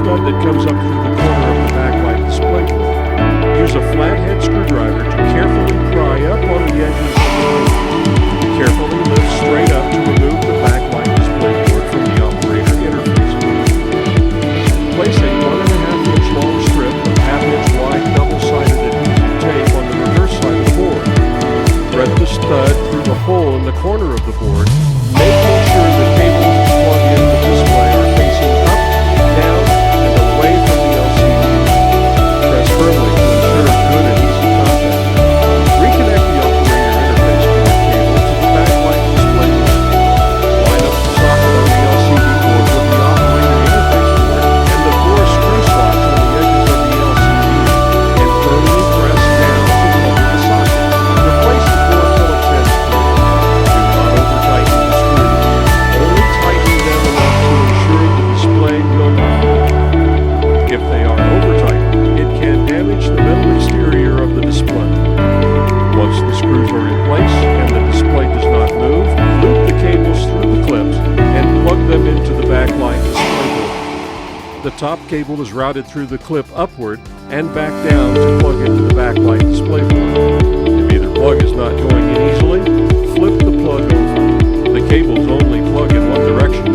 stud that comes up through the corner of the backlight display board. Use a flathead screwdriver to carefully pry up on the edges of the board. Carefully lift straight up to remove the backlight display board from the operator interface. Place a 1.5-inch long strip of 1/2-inch wide double-sided adhesive tape on the reverse side of the board. Thread the stud through the hole in the corner of the board, making sure the cables to plug in the display are facing up, down, and away from the LCD. Press firmly to ensure good and easy contact. Reconnect the operator interface board cable to the backlight display board. Line up the socket on the LCD board with the operator interface board and the 4 screw slots on the edges of the LCD, and firmly press down to plug in the socket. Replace the 4 Phillips head screws. Do not over-tighten the screws. Only tighten them enough to ensure the display will not move. If they are over-tightened, it can damage the metal exterior of the display. Once the screws are in place and the display does not move, loop the cables through the clips and plug them into the backlight display board. The top cable is routed through the clip upward and back down to plug into the backlight display board. If either plug is not going in easily, flip the plug over. The cables only plug in one direction